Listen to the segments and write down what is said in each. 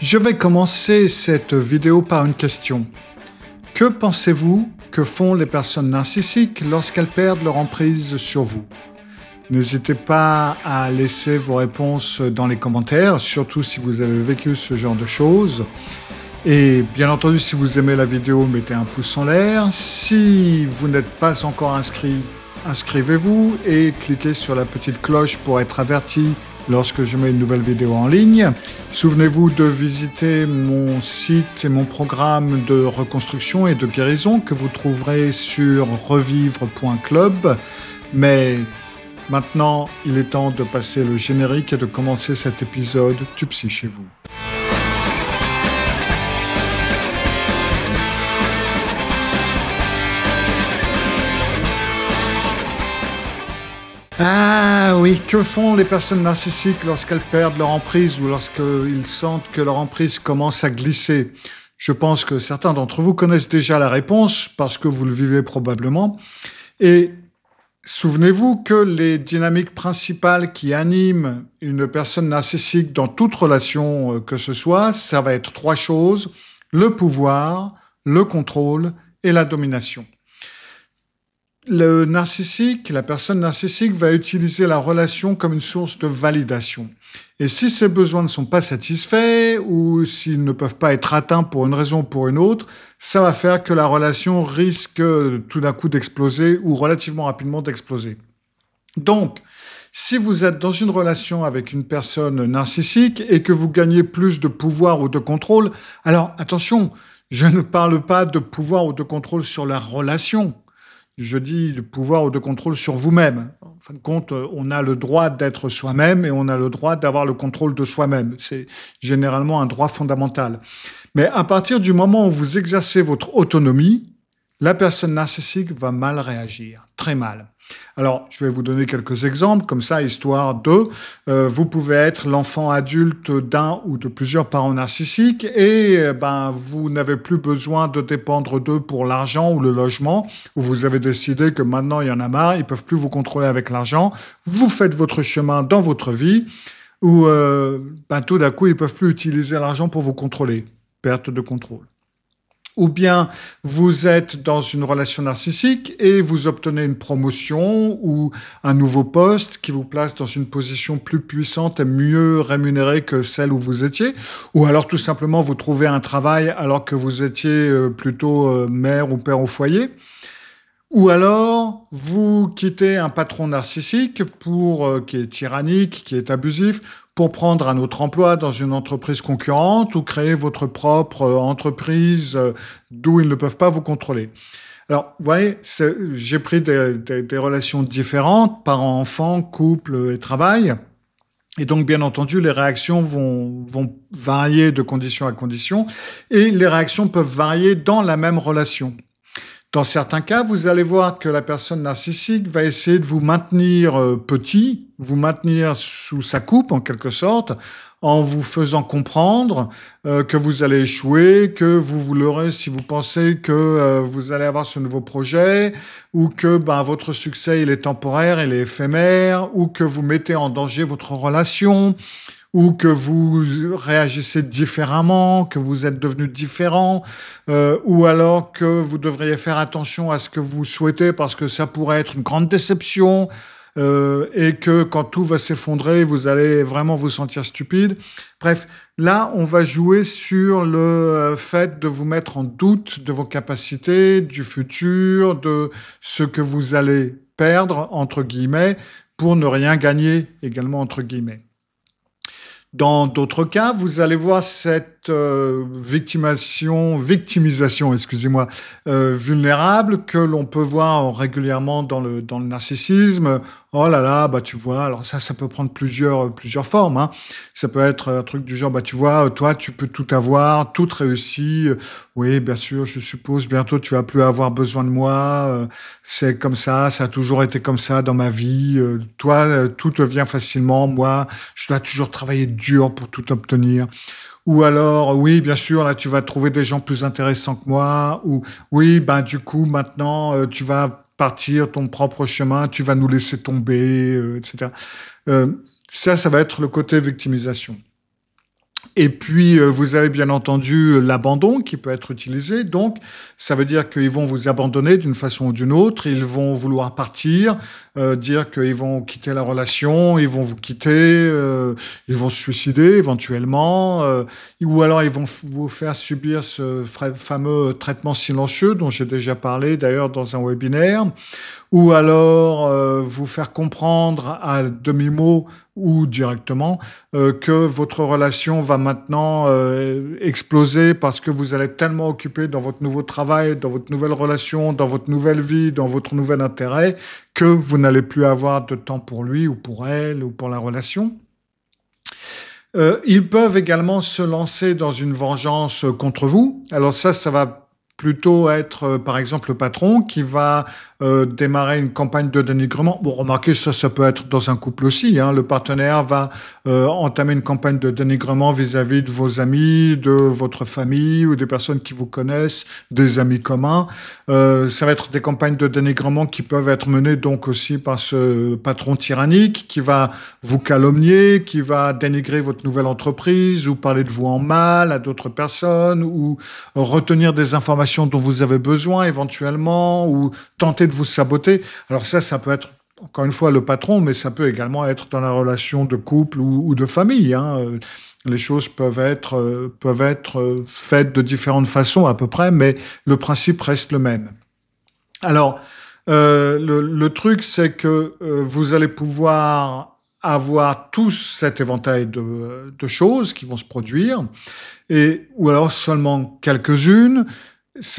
Je vais commencer cette vidéo par une question. Que pensez-vous que font les personnes narcissiques lorsqu'elles perdent leur emprise sur vous? N'hésitez pas à laisser vos réponses dans les commentaires, surtout si vous avez vécu ce genre de choses. Et bien entendu, si vous aimez la vidéo, mettez un pouce en l'air. Si vous n'êtes pas encore inscrit, inscrivez-vous et cliquez sur la petite cloche pour être averti lorsque je mets une nouvelle vidéo en ligne. Souvenez-vous de visiter mon site et mon programme de reconstruction et de guérison que vous trouverez sur revivre.club. Mais maintenant, il est temps de passer le générique et de commencer cet épisode du Psy chez vous. Ah oui, que font les personnes narcissiques lorsqu'elles perdent leur emprise ou lorsqu'ils sentent que leur emprise commence à glisser? Je pense que certains d'entre vous connaissent déjà la réponse parce que vous le vivez probablement. Et souvenez-vous que les dynamiques principales qui animent une personne narcissique dans toute relation que ce soit, ça va être trois choses: le pouvoir, le contrôle et la domination. Le narcissique, la personne narcissique va utiliser la relation comme une source de validation. Et si ses besoins ne sont pas satisfaits ou s'ils ne peuvent pas être atteints pour une raison ou pour une autre, ça va faire que la relation risque tout d'un coup d'exploser ou relativement rapidement d'exploser. Donc, si vous êtes dans une relation avec une personne narcissique et que vous gagnez plus de pouvoir ou de contrôle, alors attention, je ne parle pas de pouvoir ou de contrôle sur la relation. Je dis de pouvoir ou de contrôle sur vous-même. En fin de compte, on a le droit d'être soi-même et on a le droit d'avoir le contrôle de soi-même. C'est généralement un droit fondamental. Mais à partir du moment où vous exercez votre autonomie, la personne narcissique va mal réagir, très mal. Alors, je vais vous donner quelques exemples, comme ça, histoire de... vous pouvez être l'enfant adulte d'un ou de plusieurs parents narcissiques et vous n'avez plus besoin de dépendre d'eux pour l'argent ou le logement, ou vous avez décidé que maintenant, il y en a marre, ils ne peuvent plus vous contrôler avec l'argent, vous faites votre chemin dans votre vie, ou tout d'un coup, ils ne peuvent plus utiliser l'argent pour vous contrôler. Perte de contrôle. Ou bien vous êtes dans une relation narcissique et vous obtenez une promotion ou un nouveau poste qui vous place dans une position plus puissante et mieux rémunérée que celle où vous étiez. Ou alors tout simplement vous trouvez un travail alors que vous étiez plutôt mère ou père au foyer. Ou alors, vous quittez un patron narcissique qui est tyrannique, qui est abusif, pour prendre un autre emploi dans une entreprise concurrente ou créer votre propre entreprise d'où ils ne peuvent pas vous contrôler. Alors, vous voyez, j'ai pris des relations différentes, parents, enfants, couple et travail. Et donc, bien entendu, les réactions vont varier de condition à condition et les réactions peuvent varier dans la même relation. Dans certains cas, vous allez voir que la personne narcissique va essayer de vous maintenir petit, vous maintenir sous sa coupe en quelque sorte, en vous faisant comprendre que vous allez échouer, que vous l'aurez si vous pensez que vous allez avoir ce nouveau projet, ou que votre succès il est temporaire, il est éphémère, ou que vous mettez en danger votre relation, ou que vous réagissez différemment, que vous êtes devenu différent, ou alors que vous devriez faire attention à ce que vous souhaitez parce que ça pourrait être une grande déception, et que quand tout va s'effondrer, vous allez vraiment vous sentir stupide. Bref, là, on va jouer sur le fait de vous mettre en doute de vos capacités, du futur, de ce que vous allez perdre, entre guillemets, pour ne rien gagner, également entre guillemets. Dans d'autres cas, vous allez voir cette victimisation, vulnérable que l'on peut voir régulièrement dans le narcissisme. Oh là là, tu vois, alors ça peut prendre plusieurs formes, hein. Ça peut être un truc du genre, tu vois, toi, tu peux tout avoir, tout réussit. Oui, bien sûr, je suppose, bientôt, tu vas plus avoir besoin de moi. C'est comme ça a toujours été comme ça dans ma vie. Toi, tout te vient facilement. Moi, je dois toujours travailler dur pour tout obtenir. Ou alors, oui, bien sûr, là, tu vas trouver des gens plus intéressants que moi. Ou oui, du coup, maintenant, tu vas partir ton propre chemin, tu vas nous laisser tomber, etc. Ça va être le côté victimisation. Et puis, vous avez bien entendu l'abandon qui peut être utilisé. Donc, ça veut dire qu'ils vont vous abandonner d'une façon ou d'une autre. Ils vont vouloir partir, dire qu'ils vont quitter la relation, ils vont vous quitter, ils vont se suicider éventuellement, ou alors ils vont vous faire subir ce fameux traitement silencieux dont j'ai déjà parlé d'ailleurs dans un webinaire, ou alors vous faire comprendre à demi-mot ou directement que votre relation va maintenant exploser parce que vous allez être tellement occupé dans votre nouveau travail, dans votre nouvelle relation, dans votre nouvelle vie, dans votre nouvel intérêt, que vous n'allez plus avoir de temps pour lui ou pour elle ou pour la relation. Ils peuvent également se lancer dans une vengeance contre vous. Alors ça va plutôt être, par exemple, le patron qui va démarrer une campagne de dénigrement. Bon, remarquez, ça peut être dans un couple aussi. Hein. Le partenaire va entamer une campagne de dénigrement vis-à-vis de vos amis, de votre famille ou des personnes qui vous connaissent, des amis communs. Ça va être des campagnes de dénigrement qui peuvent être menées donc aussi par ce patron tyrannique qui va vous calomnier, qui va dénigrer votre nouvelle entreprise ou parler de vous en mal à d'autres personnes ou retenir des informations dont vous avez besoin éventuellement ou tenter de vous saboter. Alors ça peut être encore une fois le patron, mais ça peut également être dans la relation de couple ou de famille. Hein. Les choses peuvent être faites de différentes façons à peu près, mais le principe reste le même. Alors, le truc, c'est que vous allez pouvoir avoir tous cet éventail de choses qui vont se produire, ou alors seulement quelques-unes.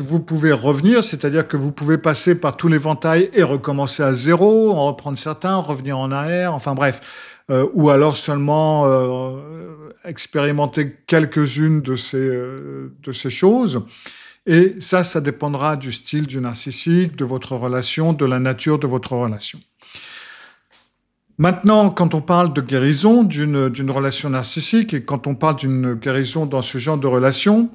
Vous pouvez revenir, c'est-à-dire que vous pouvez passer par tout l'éventail et recommencer à zéro, en reprendre certains, revenir en arrière, enfin bref. Ou alors seulement expérimenter quelques-unes de ces choses. Et ça dépendra du style du narcissique, de votre relation, de la nature de votre relation. Maintenant, quand on parle de guérison d'une relation narcissique et quand on parle d'une guérison dans ce genre de relation,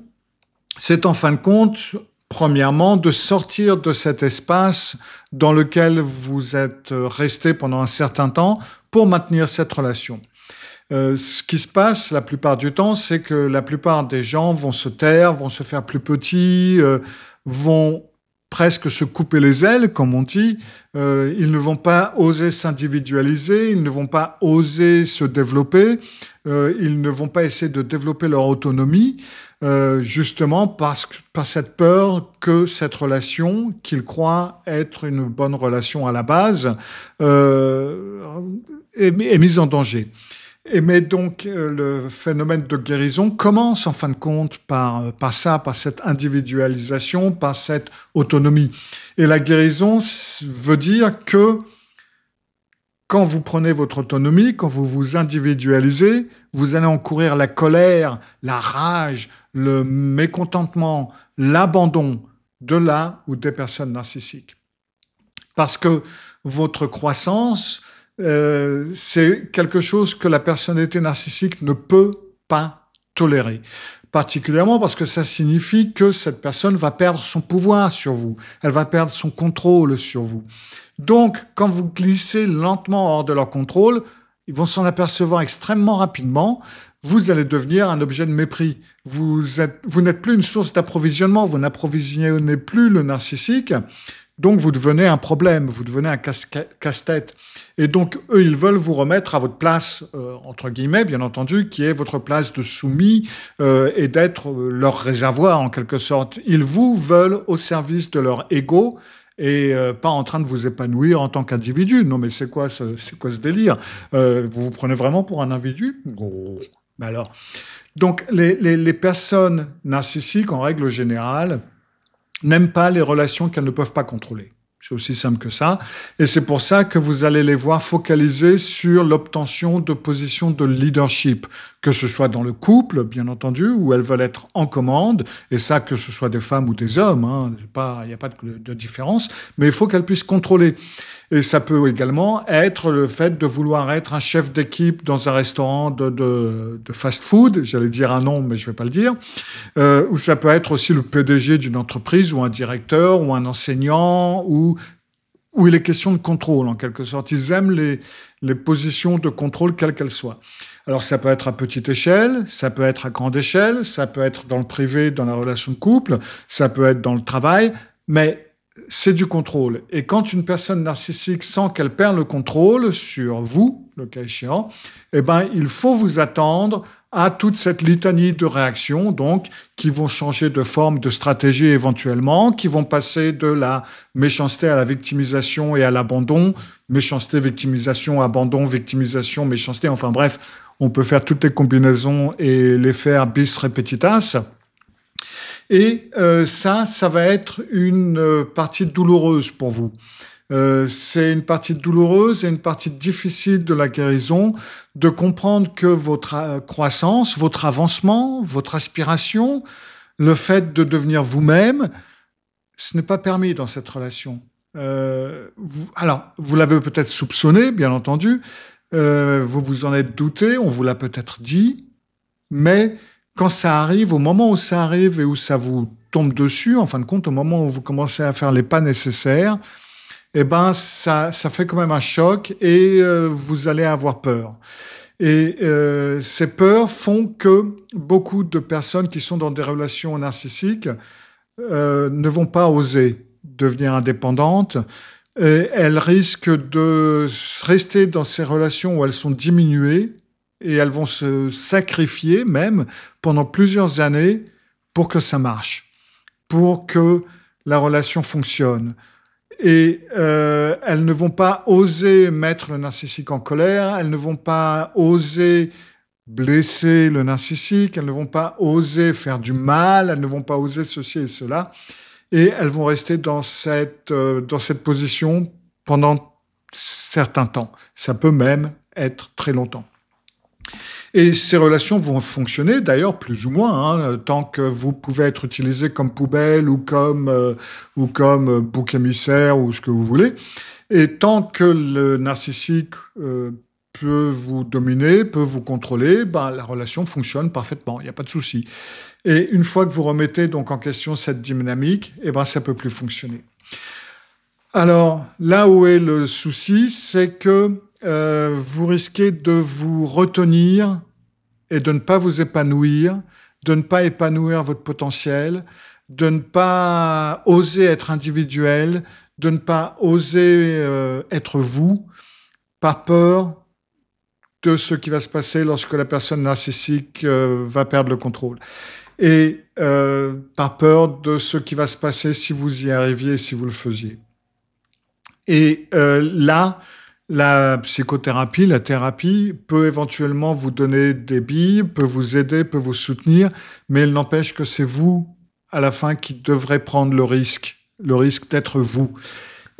c'est en fin de compte, premièrement, de sortir de cet espace dans lequel vous êtes resté pendant un certain temps pour maintenir cette relation. Ce qui se passe la plupart du temps, c'est que la plupart des gens vont se taire, vont se faire plus petits, vont presque se couper les ailes, comme on dit. Ils ne vont pas oser s'individualiser, ils ne vont pas oser se développer, ils ne vont pas essayer de développer leur autonomie, justement par cette peur que cette relation, qu'ils croient être une bonne relation à la base, est mise en danger. Mais donc, le phénomène de guérison commence en fin de compte par cette individualisation, par cette autonomie. Et la guérison veut dire que quand vous prenez votre autonomie, quand vous vous individualisez, vous allez encourir la colère, la rage, le mécontentement, l'abandon de la ou des personnes narcissiques. Parce que votre croissance, c'est quelque chose que la personnalité narcissique ne peut pas tolérer. Particulièrement parce que ça signifie que cette personne va perdre son pouvoir sur vous. Elle va perdre son contrôle sur vous. Donc, quand vous glissez lentement hors de leur contrôle, ils vont s'en apercevoir extrêmement rapidement. Vous allez devenir un objet de mépris. Vous n'êtes plus une source d'approvisionnement. Vous n'approvisionnez plus le narcissique. Donc, vous devenez un problème, vous devenez un casse-tête. Et donc, eux, ils veulent vous remettre à votre place, entre guillemets, bien entendu, qui est votre place de soumis et d'être leur réservoir, en quelque sorte. Ils vous veulent au service de leur ego et pas en train de vous épanouir en tant qu'individu. Non, mais c'est quoi ce délire? Vous vous prenez vraiment pour un individu? Oh. Ben alors. Donc, les personnes narcissiques, en règle générale, n'aiment pas les relations qu'elles ne peuvent pas contrôler. C'est aussi simple que ça. Et c'est pour ça que vous allez les voir focaliser sur l'obtention de positions de leadership, que ce soit dans le couple, bien entendu, où elles veulent être en commande, et ça, que ce soit des femmes ou des hommes, hein, il n'y a pas de différence, mais il faut qu'elles puissent contrôler. Et ça peut également être le fait de vouloir être un chef d'équipe dans un restaurant de fast-food, j'allais dire un nom, mais je ne vais pas le dire, ou ça peut être aussi le PDG d'une entreprise, ou un directeur, ou un enseignant, ou où il est question de contrôle, en quelque sorte. Ils aiment les positions de contrôle, quelles qu'elles soient. Alors, ça peut être à petite échelle, ça peut être à grande échelle, ça peut être dans le privé, dans la relation de couple, ça peut être dans le travail, mais c'est du contrôle. Et quand une personne narcissique sent qu'elle perd le contrôle sur vous, le cas échéant, eh ben, il faut vous attendre à toute cette litanie de réactions, donc, qui vont changer de forme, de stratégie éventuellement, qui vont passer de la méchanceté à la victimisation et à l'abandon, méchanceté, victimisation, abandon, victimisation, méchanceté, enfin bref, on peut faire toutes les combinaisons et les faire bis repetitas. Et ça va être une partie douloureuse pour vous. C'est une partie douloureuse et une partie difficile de la guérison, de comprendre que votre croissance, votre avancement, votre aspiration, le fait de devenir vous-même, ce n'est pas permis dans cette relation. Vous l'avez peut-être soupçonné, bien entendu, vous vous en êtes douté, on vous l'a peut-être dit, mais quand ça arrive, au moment où ça arrive et où ça vous tombe dessus, en fin de compte, au moment où vous commencez à faire les pas nécessaires, eh ben, ça fait quand même un choc et vous allez avoir peur. Et ces peurs font que beaucoup de personnes qui sont dans des relations narcissiques ne vont pas oser devenir indépendantes. Et elles risquent de rester dans ces relations où elles sont diminuées et elles vont se sacrifier même pendant plusieurs années pour que ça marche, pour que la relation fonctionne. Et elles ne vont pas oser mettre le narcissique en colère, elles ne vont pas oser blesser le narcissique, elles ne vont pas oser faire du mal, elles ne vont pas oser ceci et cela. Et elles vont rester dans cette position pendant certains temps. Ça peut même être très longtemps. Et ces relations vont fonctionner d'ailleurs plus ou moins, tant que vous pouvez être utilisé comme poubelle ou comme bouc émissaire ou ce que vous voulez. Et tant que le narcissique peut vous dominer, peut vous contrôler, la relation fonctionne parfaitement, il n'y a pas de souci. Et une fois que vous remettez donc en question cette dynamique, ça peut plus fonctionner. Alors, là où est le souci, c'est que vous risquez de vous retenir et de ne pas vous épanouir, de ne pas épanouir votre potentiel, de ne pas oser être individuel, de ne pas oser être vous, par peur de ce qui va se passer lorsque la personne narcissique va perdre le contrôle. Et par peur de ce qui va se passer si vous y arriviez, si vous le faisiez. Et là, la psychothérapie, la thérapie peut éventuellement vous donner des billes, peut vous aider, peut vous soutenir, mais il n'empêche que c'est vous, à la fin, qui devrez prendre le risque d'être vous.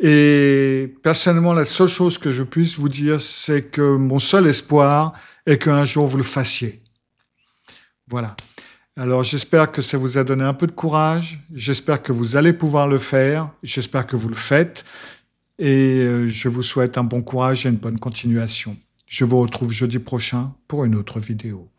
Et personnellement, la seule chose que je puisse vous dire, c'est que mon seul espoir est qu'un jour vous le fassiez. Voilà. Alors j'espère que ça vous a donné un peu de courage, j'espère que vous allez pouvoir le faire, j'espère que vous le faites, et je vous souhaite un bon courage et une bonne continuation. Je vous retrouve jeudi prochain pour une autre vidéo.